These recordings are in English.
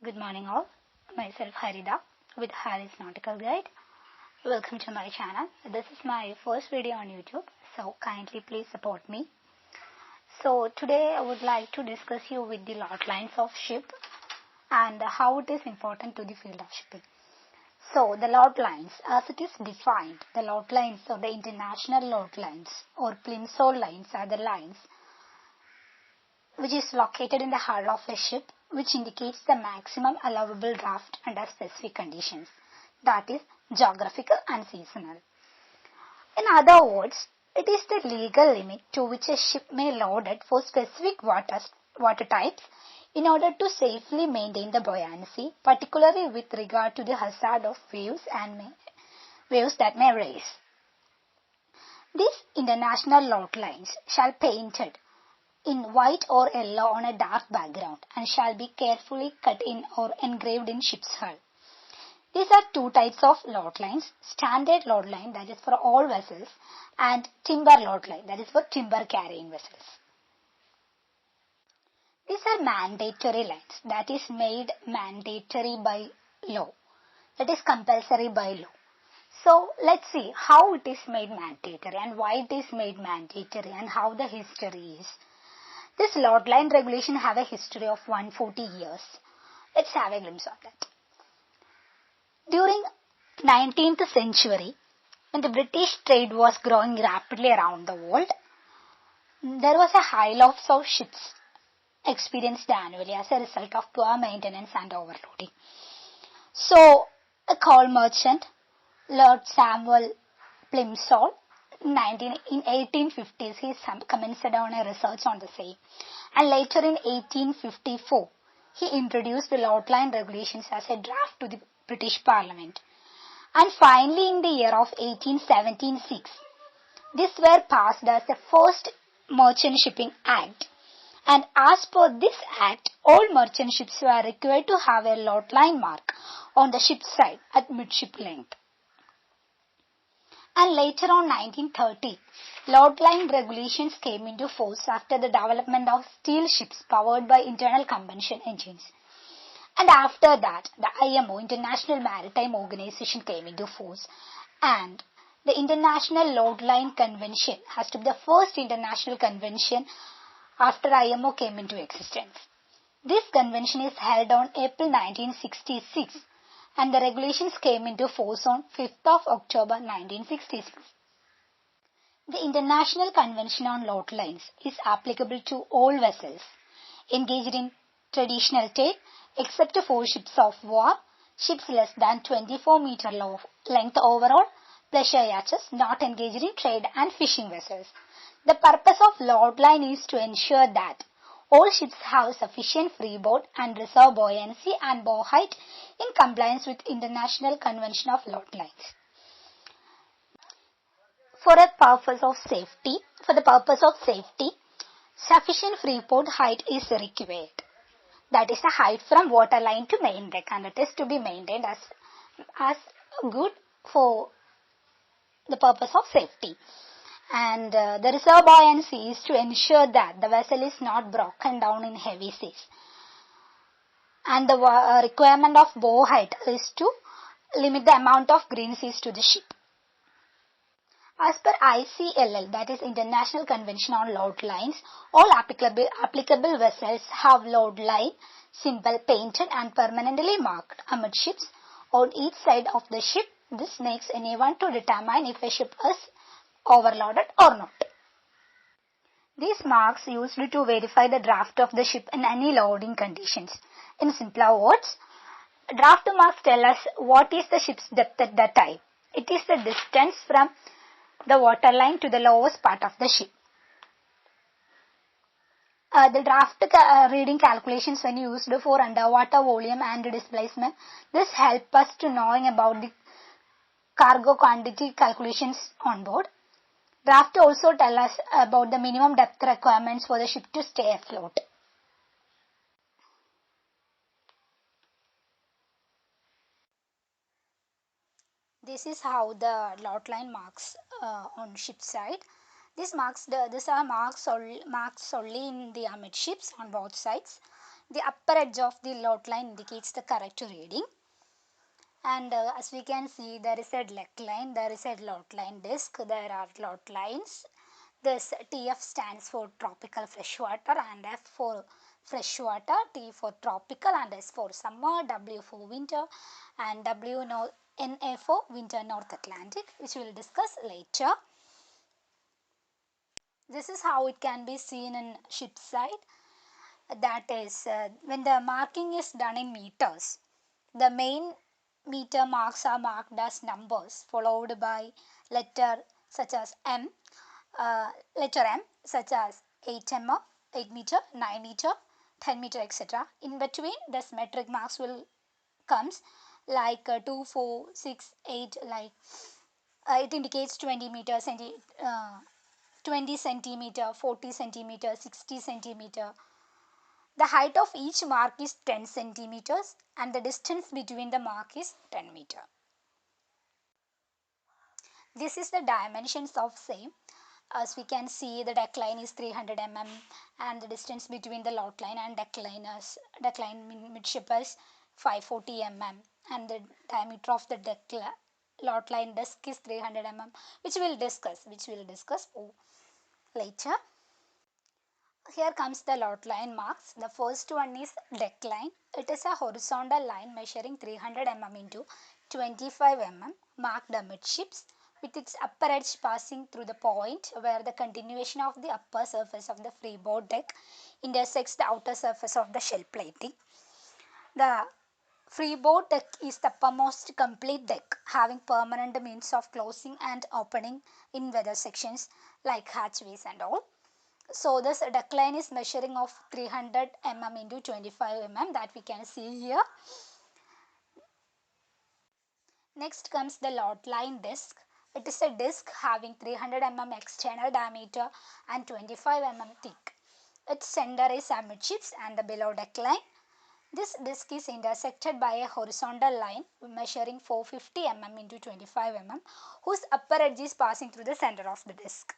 Good morning all. Myself Harida with Harris Nautical Guide. Welcome to my channel. This is my first video on YouTube, so kindly please support me. So today I would like to discuss you with the lot lines of ship and how it is important to the field of shipping. So the lot lines, as it is defined, the lot lines or the international lot lines or plimsoll lines are the lines which is located in the hull of a ship, which indicates the maximum allowable draft under specific conditions, that is geographical and seasonal. In other words, it is the legal limit to which a ship may load it for specific water types in order to safely maintain the buoyancy, particularly with regard to the hazard of waves that may rise. These international lot lines shall be painted in white or yellow on a dark background and shall be carefully cut in or engraved in ship's hull. These are two types of lot lines: standard lot line, that is for all vessels, and timber lot line, that is for timber carrying vessels. These are mandatory lines, that is made mandatory by law, that is compulsory by law. So let's see how it is made mandatory and why it is made mandatory and how the history is. This lot line regulation have a history of 140 years. Let's have a glimpse of that. During 19th century, when the British trade was growing rapidly around the world, there was a high loss of ships experienced annually as a result of poor maintenance and overloading. So, a coal merchant, Lord Samuel Plimsoll, in 1850s, he commenced on a research on the same, and later in 1854, he introduced the lot line regulations as a draft to the British Parliament. And finally, in the year of 1876, these were passed as the first Merchant Shipping Act. And as per this act, all merchant ships were required to have a lot line mark on the ship's side at midship length. And later on 1930, lot line regulations came into force after the development of steel ships powered by internal combustion engines. And after that, the IMO, International Maritime Organization, came into force, and the International Lot Line Convention has to be the first international convention after IMO came into existence. This convention is held on April 1966, and the regulations came into force on 5th of October 1966. The International Convention on Lot Lines is applicable to all vessels engaged in traditional trade except for ships of war, ships less than 24 meter length overall, pleasure yachts not engaged in trade, and fishing vessels. The purpose of lot line is to ensure that all ships have sufficient freeboard and reserve buoyancy and bow height in compliance with International Convention of Lot Lines. For the purpose of safety, sufficient freeboard height is required. That is the height from waterline to main deck, and it is to be maintained as good for the purpose of safety. And the reserve buoyancy is to ensure that the vessel is not broken down in heavy seas. And the requirement of bow height is to limit the amount of green seas to the ship. As per ICLL, that is International Convention on Lot Lines, all applicable vessels have lot line symbol painted and permanently marked amidships on each side of the ship. This makes anyone to determine if a ship is overloaded or not. These marks used to verify the draft of the ship in any loading conditions. In simpler words, draft marks tell us what is the ship's depth at that time. It is the distance from the waterline to the lowest part of the ship. The draft reading calculations when used for underwater volume and displacement, this helps us to knowing about the cargo quantity calculations on board. Draft also tell us about the minimum depth requirements for the ship to stay afloat. This is how the lot line marks on ship side. These are marks only in the amidships on both sides. The upper edge of the lot line indicates the correct reading. And as we can see, there is a deck line, there is a lot line disc, there are lot lines. This TF stands for tropical freshwater and F for freshwater, T for tropical and S for summer, W for winter and NA for winter North Atlantic, which we will discuss later. This is how it can be seen in ship side. That is, when the marking is done in meters, the main meter marks are marked as numbers followed by letter such as M, letter M such as 8 mm, 8 meter, 9 meter, 10 meter, etc. In between, the symmetric marks will comes like 2, 4, 6, 8, like it indicates 20 meter, 20 centimeter, 40 centimeter, 60 centimeter. The height of each mark is 10 centimeters and the distance between the mark is 10 meter. This is the dimensions of same. As we can see, the deck line is 300 mm and the distance between the lot line and deck line midship is 540 mm and the diameter of the lot line disc is 300 mm, which we will discuss later. Here comes the lot line marks. The first one is deck line. It is a horizontal line measuring 300 mm into 25 mm marked amidships, with its upper edge passing through the point where the continuation of the upper surface of the freeboard deck intersects the outer surface of the shell plating. The freeboard deck is the uppermost complete deck, having permanent means of closing and opening in weather sections like hatchways and all. So this deck line is measuring of 300 mm into 25 mm, that we can see here. Next comes the lot line disc. It is a disc having 300 mm external diameter and 25 mm thick. Its center is amidships and the below deck line. This disc is intersected by a horizontal line measuring 450 mm into 25 mm, whose upper edge is passing through the center of the disc.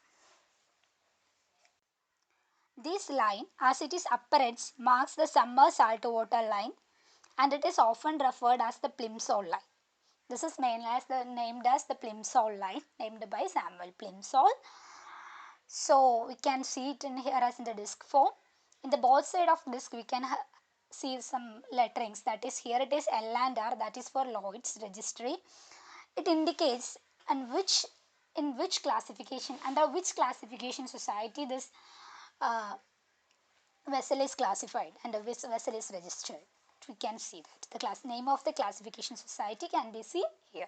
This line, as it is upper edge, marks the summer saltwater line and it is often referred as the Plimsoll line. This is named as the Plimsoll line, named by Samuel Plimsoll. So we can see it in here as in the disc form. In the both side of disc we can see some letterings, that is here it is L and R, that is for Lloyd's registry. It indicates in which classification, under which classification society this vessel is classified and a vessel is registered. We can see that the name of the classification society can be seen here,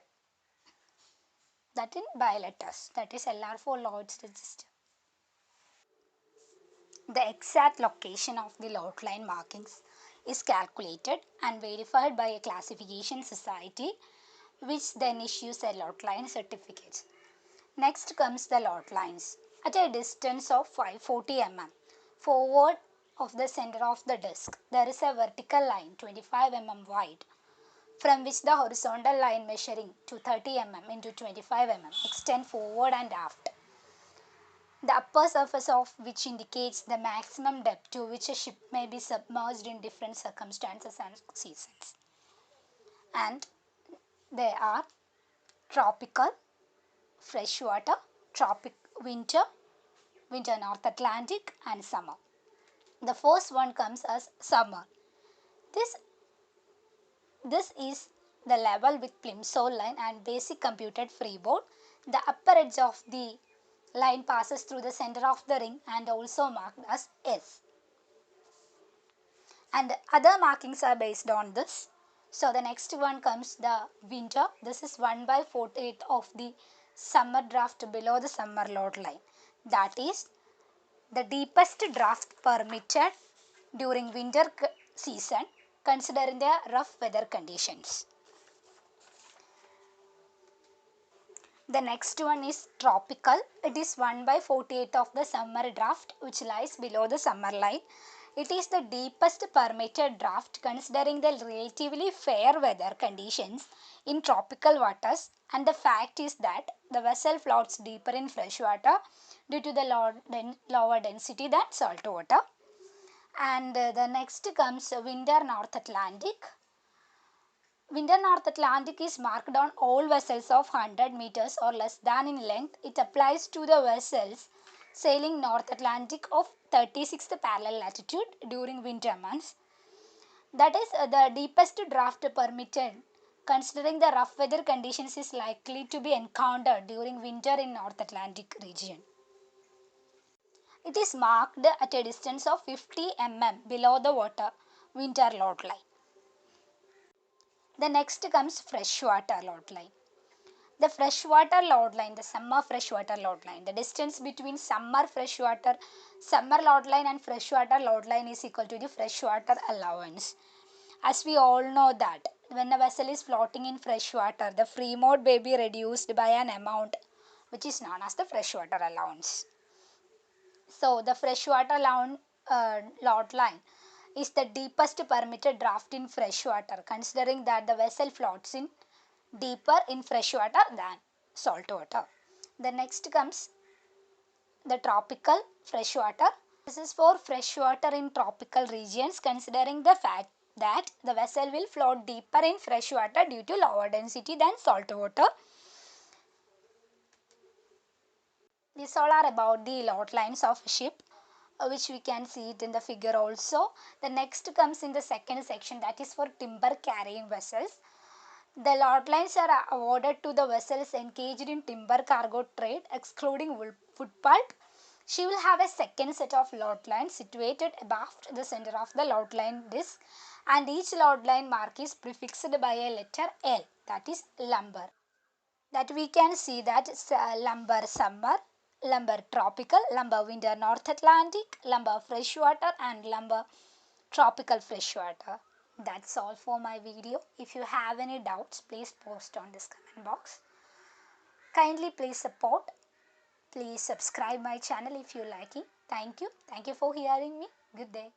that in by letters, that is LR for Lloyd's register. The exact location of the lot line markings is calculated and verified by a classification society, which then issues a lot line certificate. Next comes the lot lines. At a distance of 540 mm forward of the center of the disc, there is a vertical line 25 mm wide, from which the horizontal line measuring 230 mm into 25 mm extend forward and aft. The upper surface of which indicates the maximum depth to which a ship may be submerged in different circumstances and seasons. And they are tropical, freshwater, winter North Atlantic and summer. The first one comes as summer. This is the level with Plimsoll line and basic computed freeboard. The upper edge of the line passes through the center of the ring and also marked as S. And other markings are based on this. So the next one comes the winter. This is 1/48 of the summer draft below the summer load line. That is the deepest draft permitted during winter season, considering the rough weather conditions. The next one is tropical. It is 1/48 of the summer draft, which lies below the summer line. It is the deepest permitted draft considering the relatively fair weather conditions in tropical waters, and the fact is that the vessel floats deeper in fresh water due to the lower density than salt water. And the next comes winter North Atlantic. Winter North Atlantic is marked on all vessels of 100 meters or less than in length. It applies to the vessels sailing North Atlantic of 36th parallel latitude during winter months. That is the deepest draft permitted considering the rough weather conditions is likely to be encountered during winter in North Atlantic region. It is marked at a distance of 50 mm below the water winter load line. The next comes freshwater load line. The freshwater load line, the summer freshwater load line, the distance between summer load line and freshwater load line is equal to the freshwater allowance. As we all know that when a vessel is floating in freshwater, the free mode may be reduced by an amount which is known as the freshwater allowance. So the freshwater load line is the deepest permitted draft in freshwater, considering that the vessel floats in deeper in freshwater than saltwater. The next comes the tropical freshwater. This is for freshwater in tropical regions, considering the fact that the vessel will float deeper in freshwater due to lower density than saltwater. These all are about the load lines of a ship, which we can see it in the figure also. The next comes in the second section, that is for timber carrying vessels. The load lines are awarded to the vessels engaged in timber cargo trade excluding wood pulp. She will have a second set of load lines situated above the center of the load line disc, and each load line mark is prefixed by a letter L, that is lumber. That we can see that lumber summer, lumber tropical, lumber winter North Atlantic, lumber freshwater and lumber tropical freshwater. That's all for my video. If you have any doubts, please post on this comment box. Kindly please support. Please subscribe my channel if you like it. Thank you. Thank you for hearing me. Good day.